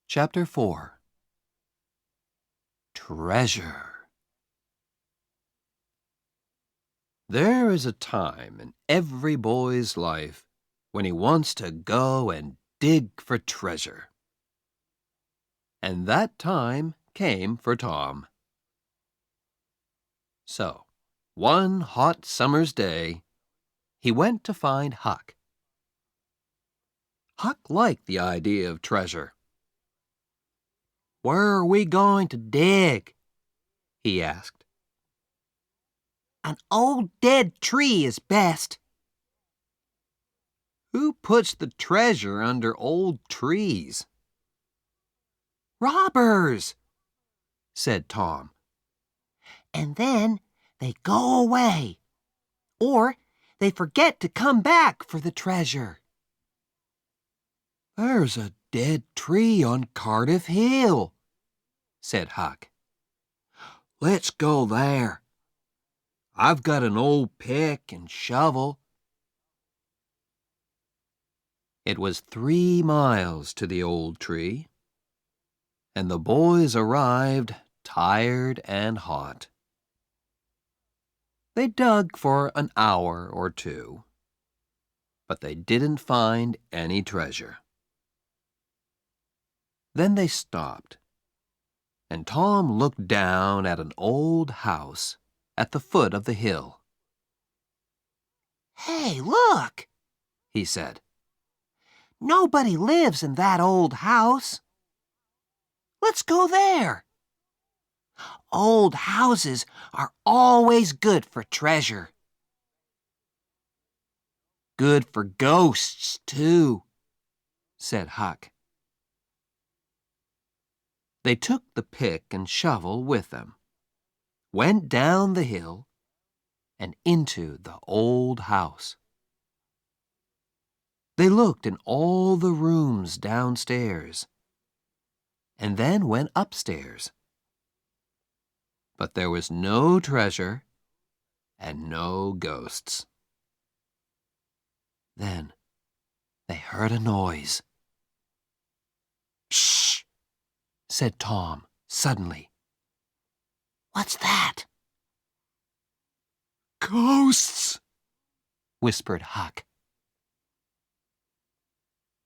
Chapter 4. Treasure. There is a time in every boy's life when he wants to go and dig for treasure. And that time came for Tom. So, one hot summer's day, he went to find Huck. Huck liked the idea of treasure. "Where are we going to dig?" he asked. "An old dead tree is best." "Who puts the treasure under old trees?" "Robbers," said Tom. "and then they go away. Or they forget to come back for the treasure." "There's a dead tree on Cardiff Hill," said Huck. "Let's go there. I've got an old pick and shovel." It was 3 miles to the old tree, and the boys arrived tired and hot. They dug for an hour or two, but they didn't find any treasure. Then they stopped, and Tom looked down at an old house at the foot of the hill. "Hey, look," he said. "Nobody lives in that old house. Let's go there. Old houses are always good for treasure." "Good for ghosts, too," said Huck. They took the pick and shovel with them, went down the hill, and into the old house. They looked in all the rooms downstairs, and then went upstairs. But there was no treasure and no ghosts. Then they heard a noise. "Shh!" said Tom suddenly. "What's that?" "Ghosts!" whispered Huck.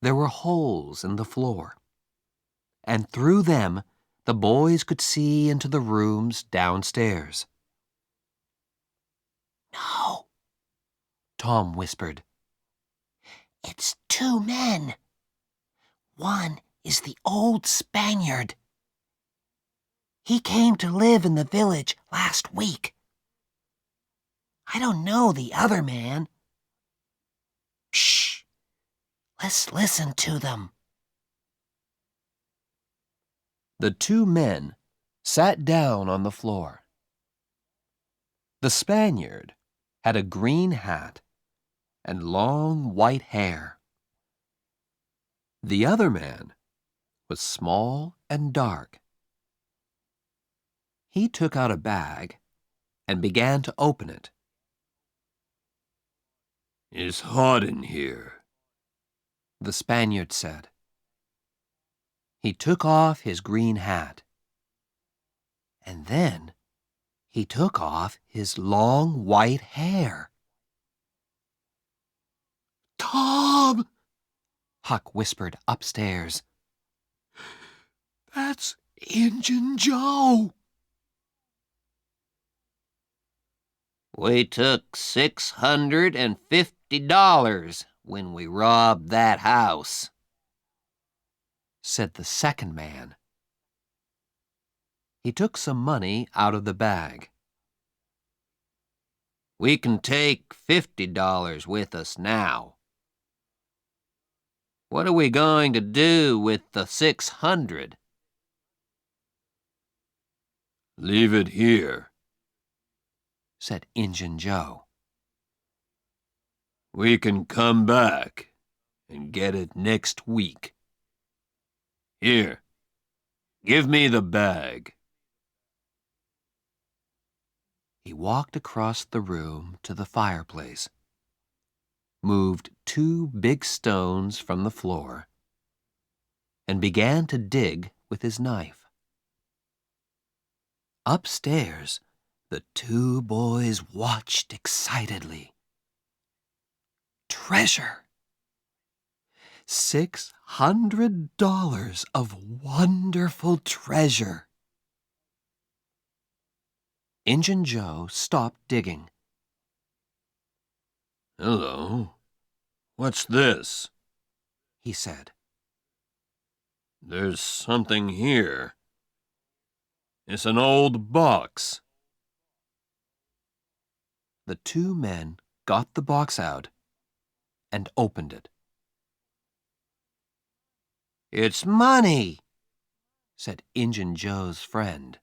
There were holes in the floor, and through them the boys could see into the rooms downstairs. "No," Tom whispered. "it's 2 men. One is the old Spaniard. He came to live in the village last week. I don't know the other man. Shh! Let's listen to them." The 2 men sat down on the floor. The Spaniard had a green hat and long white hair. The other man was small and dark. He took out a bag and began to open it. "It's hot in here," the Spaniard said. He took off his green hat, and then he took off his long white hair. "Tom!" Huck whispered upstairs. "That's Injun Joe." "We took $650 when we robbed that house," said the second man. He took some money out of the bag. "We can take $50 with us now." "What are we going to do with the 600? "Leave it here," said Injun Joe. "We can come back and get it next week. Here, give me the bag." He walked across the room to the fireplace, moved 2 big stones from the floor, and began to dig with his knife. Upstairs, the two boys watched excitedly. Treasure! $600 of wonderful treasure. Injun Joe stopped digging. Hello. What's this? He said. There's something here. It's an old box. The two men got the box out and opened it. It's money, said Injun Joe's friend.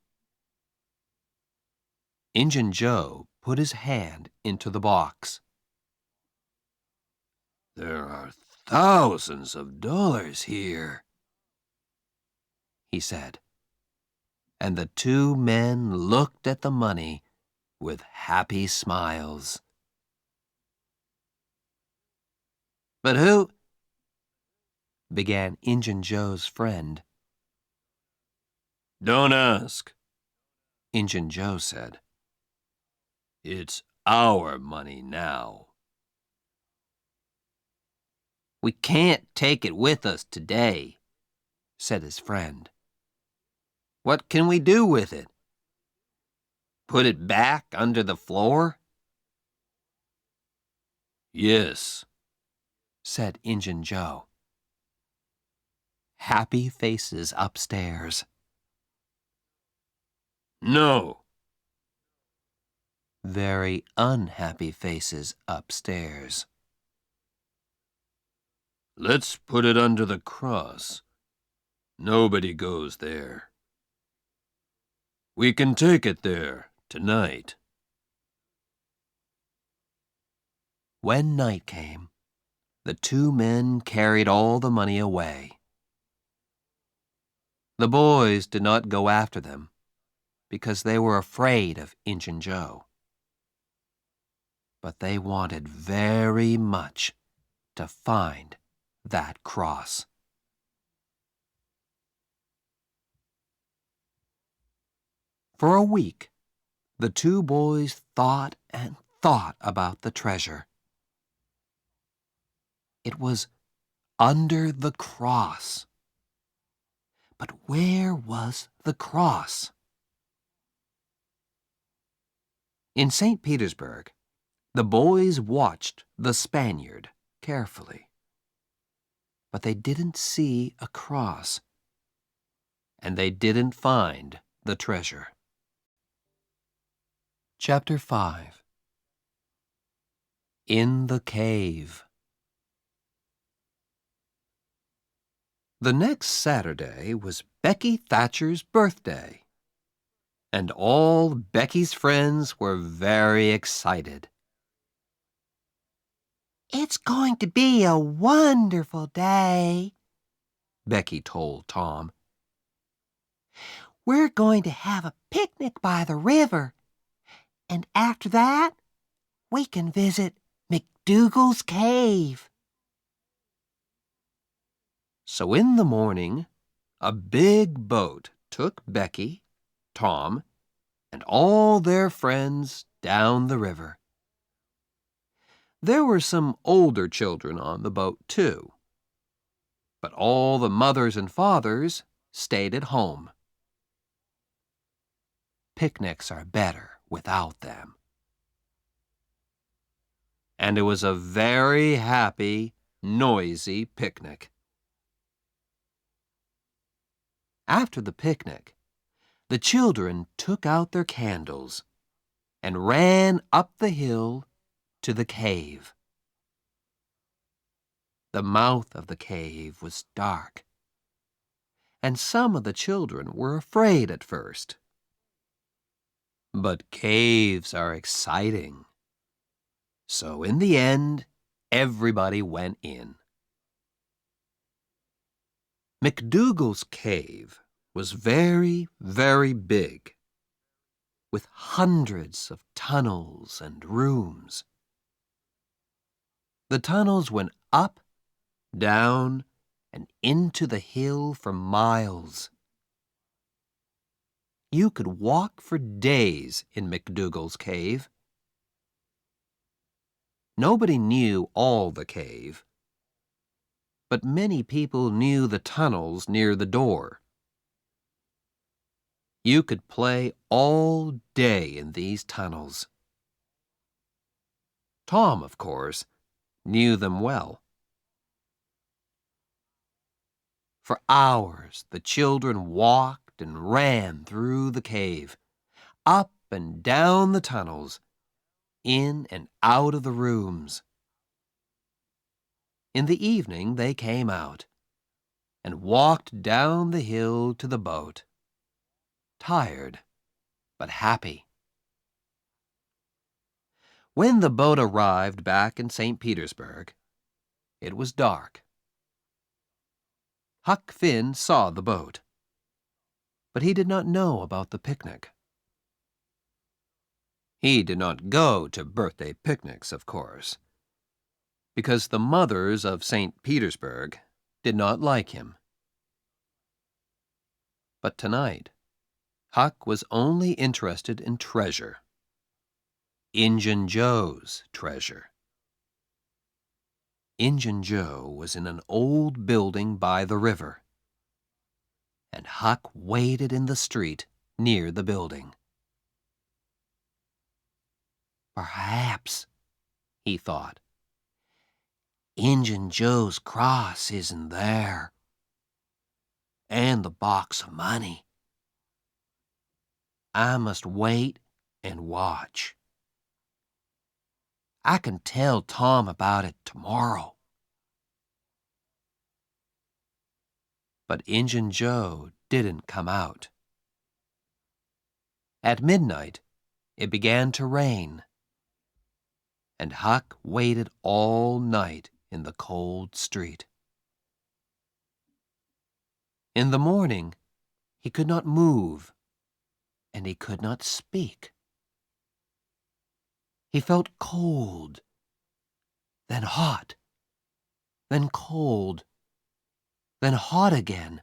Injun Joe put his hand into the box. There are thousands of dollars here, he said. And the two men looked at the money with happy smiles. but who? Began Injun Joe's friend. Don't ask. Injun Joe said. It's our money now. We can't take it with us today, said his friend. What can we do with it? Put it back under the floor? Yes, said Injun Joe. Happy faces upstairs. no, Very unhappy faces upstairs. let's put it under the cross. Nobody goes there. We can take it there tonight. When night came, the two men carried all the money away. The boys did not go after them because they were afraid of Injun Joe. But they wanted very much to find that cross. For a week, the two boys thought and thought about the treasure. It was under the cross. But where was the cross? In St. Petersburg, the boys watched the Spaniard carefully. But they didn't see a cross, and they didn't find the treasure. Chapter 5. In the Cave. The next Saturday was Becky Thatcher's birthday, and all Becky's friends were very excited. It's going to be a wonderful day, Becky told Tom. We're going to have a picnic by the river, and after that, we can visit McDougal's cave. So in the morning, a big boat took Becky, Tom, and all their friends down the river. There were some older children on the boat, too. But all the mothers and fathers stayed at home. Picnics are better without them. And it was a very happy, noisy picnic. After the picnic, the children took out their candles and ran up the hill to the cave. The mouth of the cave was dark, and some of the children were afraid at first. But caves are exciting. So in the end, everybody went in. McDougal's cave was very, very big, with hundreds of tunnels and rooms. The tunnels went up, down, and into the hill for miles. You could walk for days in McDougal's cave. Nobody knew all the cave, but many people knew the tunnels near the door. You could play all day in these tunnels. Tom, of course, knew them well. For hours, the children walked and ran through the cave, up and down the tunnels, in and out of the rooms. In the evening, they came out and walked down the hill to the boat, tired but happy. When the boat arrived back in St. Petersburg, it was dark. Huck Finn saw the boat, but he did not know about the picnic. He did not go to birthday picnics, of course, because the mothers of St. Petersburg did not like him. But tonight, Huck was only interested in treasure. Injun Joe's treasure. Injun Joe was in an old building by the river, and Huck waited in the street near the building. Perhaps, he thought, Injun Joe's cross isn't there, and the box of money. I must wait and watch. I can tell Tom about it tomorrow. But Injun Joe didn't come out. At midnight, it began to rain, and Huck waited all night in the cold street. In the morning, he could not move, and he could not speak. He felt cold, then hot, then cold, then hot again.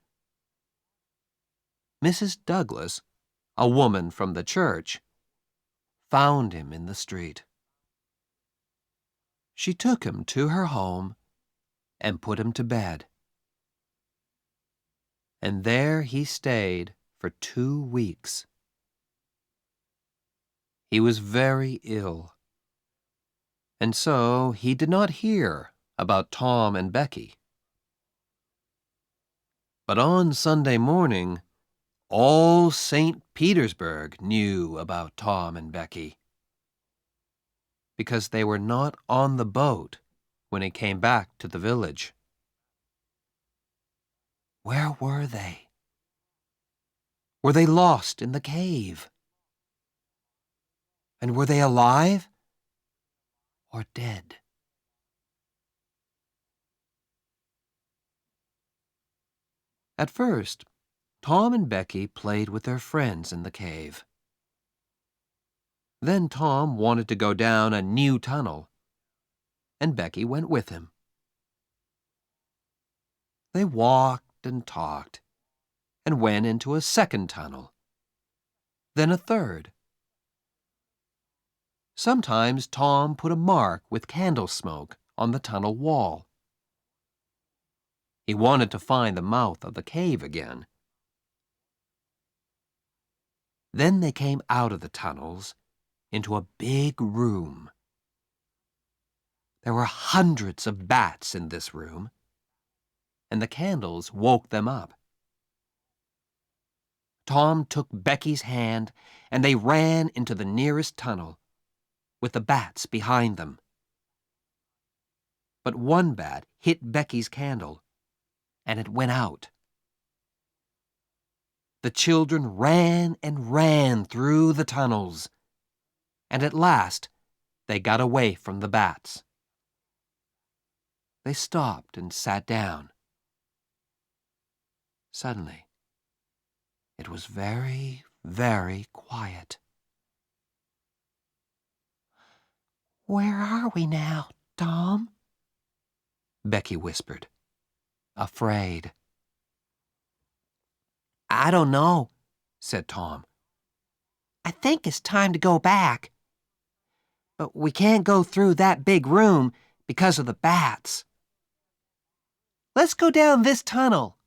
Mrs. Douglas, a woman from the church, found him in the street. She took him to her home and put him to bed. And there he stayed for 2 weeks. He was very ill, and so he did not hear about Tom and Becky. But on Sunday morning, all St. Petersburg knew about Tom and Becky, because they were not on the boat when he came back to the village. Where were they? Were they lost in the cave? And were they alive or dead? At first, Tom and Becky played with their friends in the cave. Then Tom wanted to go down a new tunnel, and Becky went with him. They walked and talked, and went into a second tunnel, then a third. Sometimes Tom put a mark with candle smoke on the tunnel wall. He wanted to find the mouth of the cave again. Then they came out of the tunnels into a big room. There were hundreds of bats in this room, and the candles woke them up. Tom took Becky's hand, and they ran into the nearest tunnel, with the bats behind them. But one bat hit Becky's candle, and it went out. The children ran and ran through the tunnels, and at last they got away from the bats. They stopped and sat down. Suddenly, it was very, very quiet. Where are we now, Tom? Becky whispered. afraid. "I don't know," said Tom. "I think it's time to go back. But we can't go through that big room because of the bats. Let's go down this tunnel."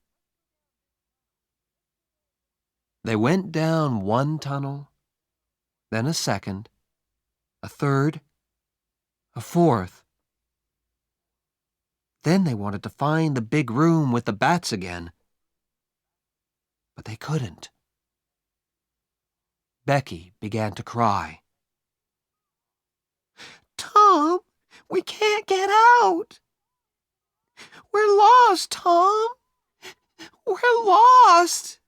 They went down one tunnel, then a second, a third, a fourth. Then they wanted to find the big room with the bats again. But they couldn't. Becky began to cry. "Tom, we can't get out. We're lost, Tom. We're lost."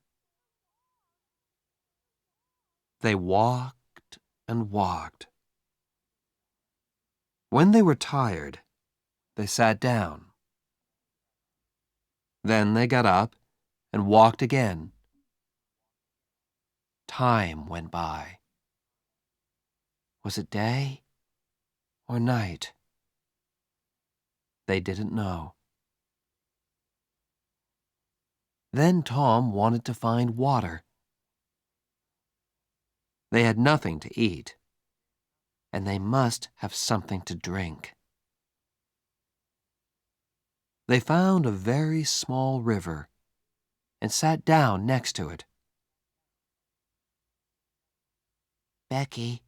They walked and walked. When they were tired, they sat down. Then they got up and walked again. Time went by. Was it day or night? They didn't know. Then Tom wanted to find water. They had nothing to eat, and they must have something to drink. They found a very small river and sat down next to it. "Becky,"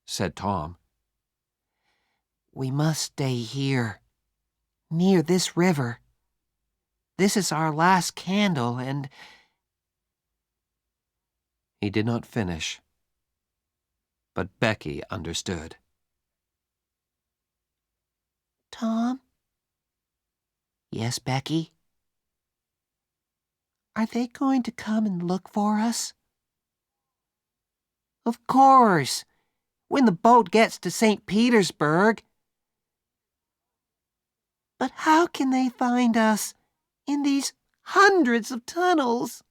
said Tom, "we must stay here, near this river. This is our last candle, and—" He did not finish, but Becky understood. "Tom?" "Yes, Becky?" "Are they going to come and look for us?" "Of course, when the boat gets to St. Petersburg." "But how can they find us in these hundreds of tunnels?"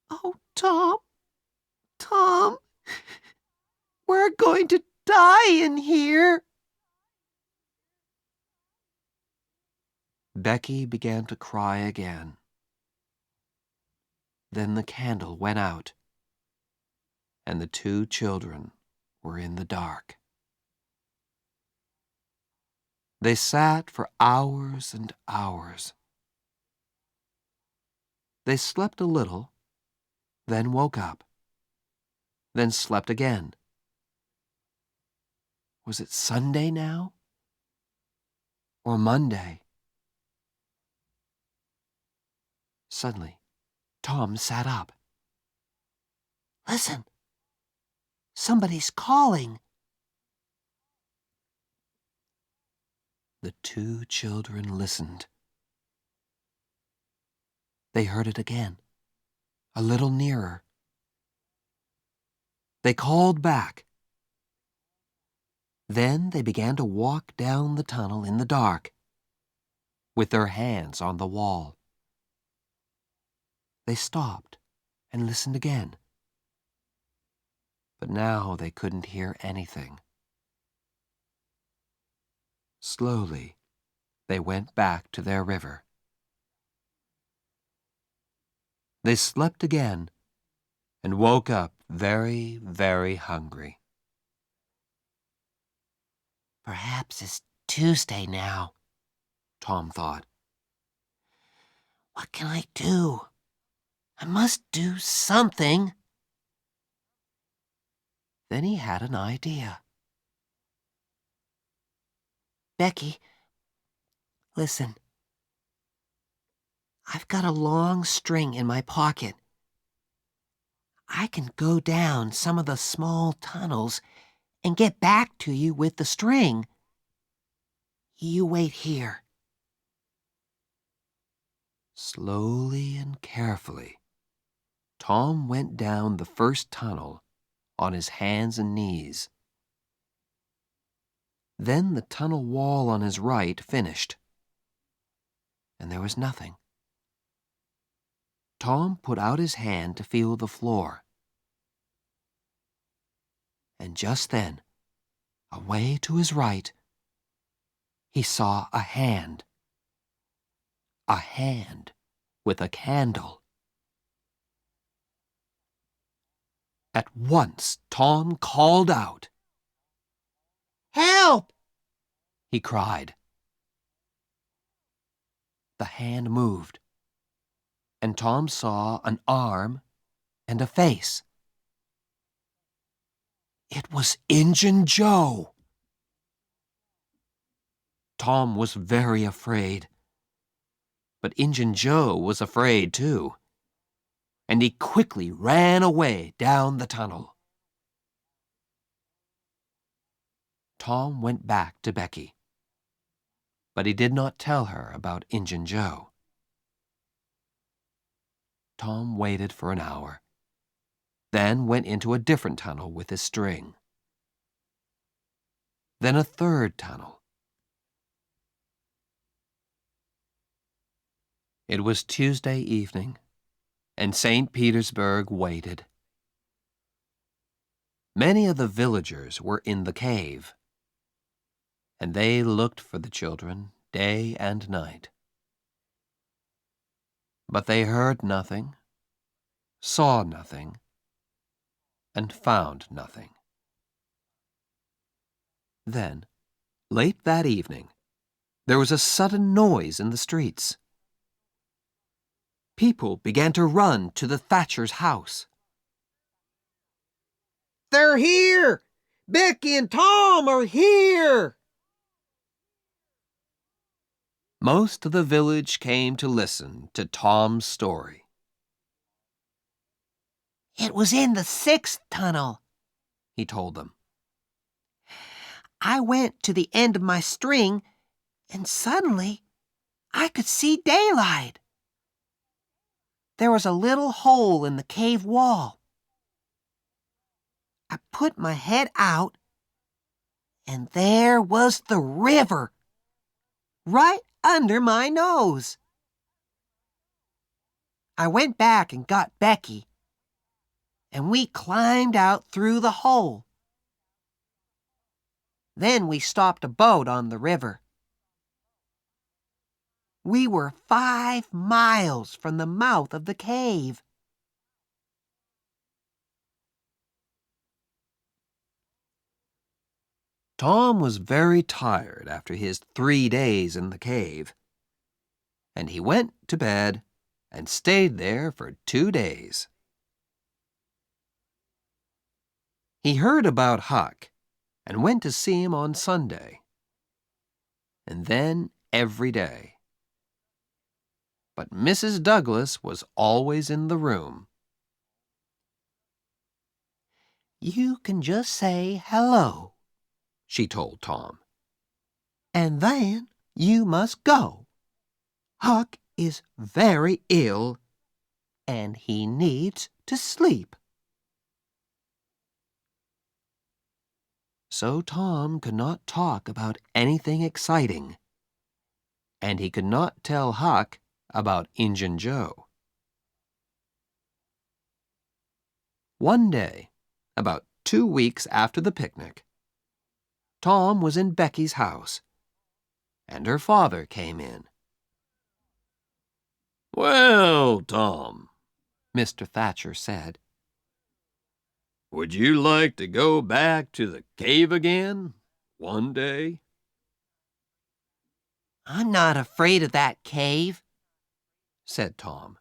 "Oh, Tom, Tom, we're going to die in here." Becky began to cry again. Then the candle went out, and the two children were in the dark. They sat for hours and hours. They slept a little, then woke up, then slept again. Was it Sunday now? Or Monday? Suddenly, Tom sat up. "Listen! Somebody's calling." The two children listened. They heard it again, a little nearer. They called back. Then they began to walk down the tunnel in the dark, with their hands on the wall. They stopped and listened again. But now they couldn't hear anything. Slowly, they went back to their river. They slept again and woke up very, very hungry. "Perhaps it's Tuesday now," Tom thought. "What can I do? I must do something." Then he had an idea. "Becky, listen. I've got a long string in my pocket. I can go down some of the small tunnels and get back to you with the string. You wait here." Slowly and carefully, Tom went down the first tunnel on his hands and knees. Then the tunnel wall on his right finished, and there was nothing. Tom put out his hand to feel the floor. And just then, away to his right, he saw a hand. a hand with a candle. At once, Tom called out. "Help!" He cried. The hand moved, and Tom saw an arm and a face. It was Injun Joe. Tom was very afraid, but Injun Joe was afraid too, and he quickly ran away down the tunnel. Tom went back to Becky, but he did not tell her about Injun Joe. Tom waited for an hour, then went into a different tunnel with his string. Then a third tunnel. It was Tuesday evening, and St. Petersburg waited. Many of the villagers were in the cave, and they looked for the children day and night. But they heard nothing, saw nothing, and found nothing. Then, late that evening, there was a sudden noise in the streets. People began to run to the Thatcher's house. "They're here! Becky and Tom are here!" Most of the village came to listen to Tom's story. "It was in the 6th tunnel," He told them. "I went to the end of my string, and suddenly I could see daylight. There was a little hole in the cave wall. I put my head out, and there was the river, right under my nose. I went back and got Becky, and we climbed out through the hole. Then we stopped a boat on the river. We were 5 miles from the mouth of the cave." Tom was very tired after his 3 days in the cave, and he went to bed and stayed there for 2 days. He heard about Huck and went to see him on Sunday, and then every day. But Mrs. Douglas was always in the room. "You can just say hello," she told Tom. "and then you must go. Huck is very ill, and he needs to sleep." So Tom could not talk about anything exciting, and he could not tell Huck about Injun Joe. One day, about 2 weeks after the picnic, Tom was in Becky's house, and her father came in. Well, Tom, Mr. Thatcher said, would you like to go back to the cave again one day? "I'm not afraid of that cave," said Tom.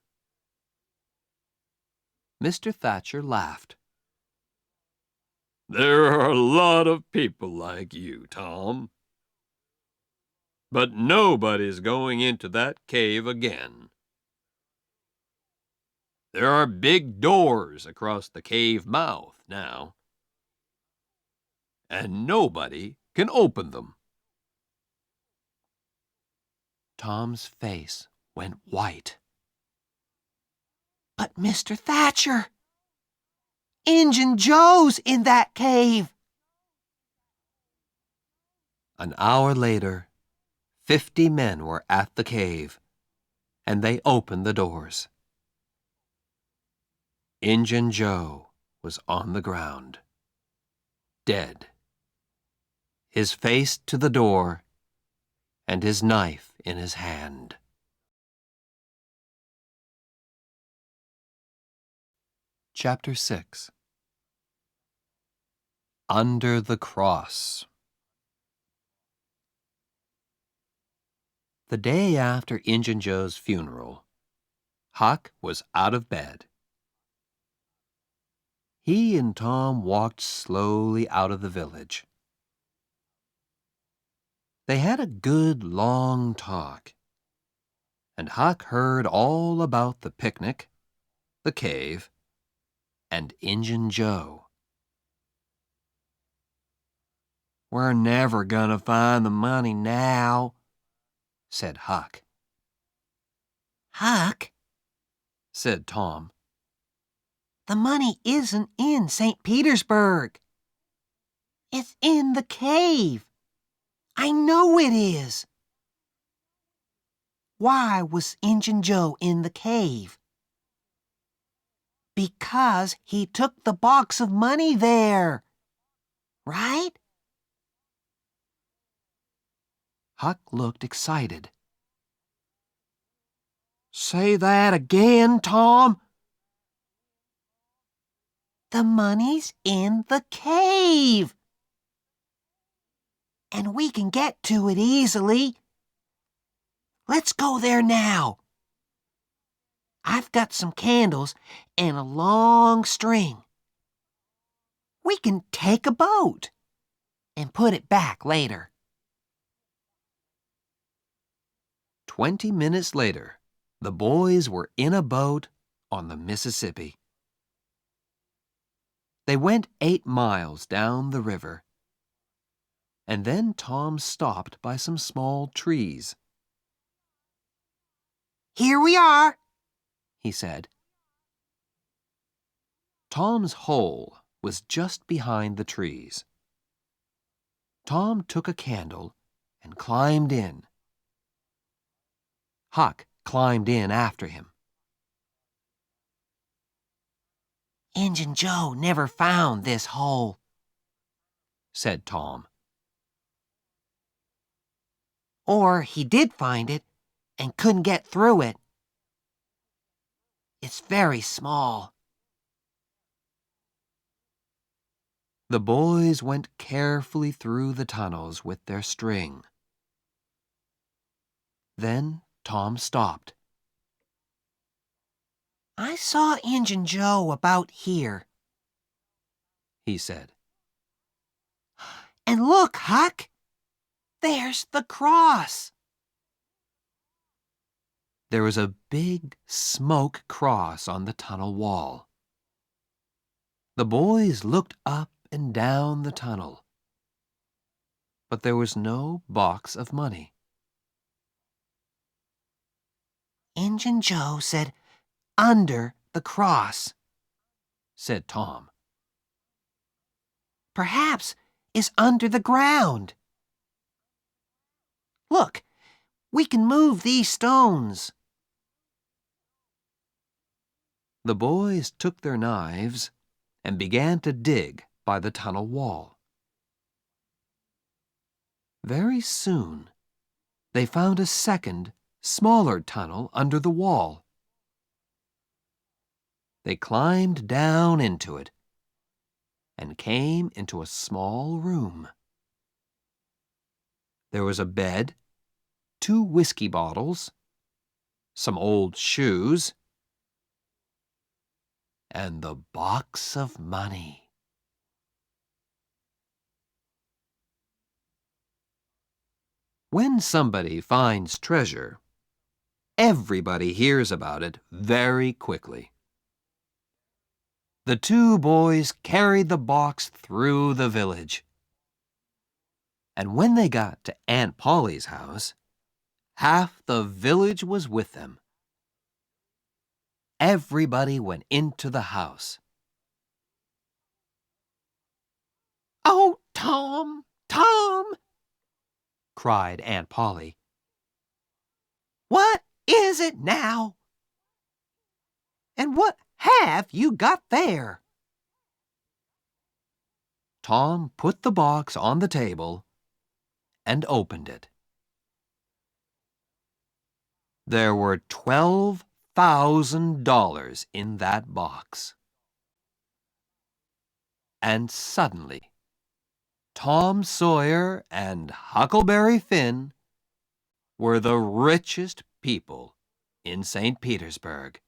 Mr. Thatcher laughed. There are a lot of people like you, Tom. But nobody's going into that cave again. There are big doors across the cave mouth now, and nobody can open them. Tom's face went white. "But Mr. Thatcher, Injun Joe's in that cave." An hour later, 50 men were at the cave, and they opened the doors. Injun Joe was on the ground, dead, his face to the door and his knife in his hand. Chapter 6. Under the Cross. The day after Injun Joe's funeral, Huck was out of bed. He and Tom walked slowly out of the village. They had a good long talk, and Huck heard all about the picnic, the cave, and Injun Joe. "We're never gonna find the money now," said Huck. Huck, Said Tom. the money isn't in St. Petersburg. It's in the cave. I know it is. Why was Injun Joe in the cave? Because he took the box of money there. Right? Huck looked excited. Say that again, Tom. The money's in the cave. And we can get to it easily. Let's go there now. I've got some candles and a long string. We can take a boat and put it back later. 20 minutes later, the boys were in a boat on the Mississippi. They went 8 miles down the river, and then Tom stopped by some small trees. Here we are, He said. Tom's hole was just behind the trees. Tom took a candle and climbed in. Huck climbed in after him. Injun Joe never found this hole, Said Tom. or he did find it and couldn't get through it. It's very small. The boys went carefully through the tunnels with their string. Then Tom stopped. I saw Injun Joe about here. He said. And look, Huck, there's the cross. There was a big smoke cross on the tunnel wall. The boys looked up and down the tunnel, but there was no box of money. Injun Joe said, under the cross, Said Tom. Perhaps it's under the ground. Look, we can move these stones. The boys took their knives and began to dig by the tunnel wall. Very soon, they found a second, smaller tunnel under the wall. They climbed down into it and came into a small room. There was a bed, 2 whiskey bottles, some old shoes, and the box of money. When somebody finds treasure, everybody hears about it very quickly. The 2 boys carried the box through the village. And when they got to Aunt Polly's house, half the village was with them. Everybody went into the house. Oh, Tom, Tom, Cried Aunt Polly. what is it now? And what have you got there? Tom put the box on the table and opened it. There were $12,000 in that box. And suddenly, Tom Sawyer and Huckleberry Finn were the richest people in St. Petersburg.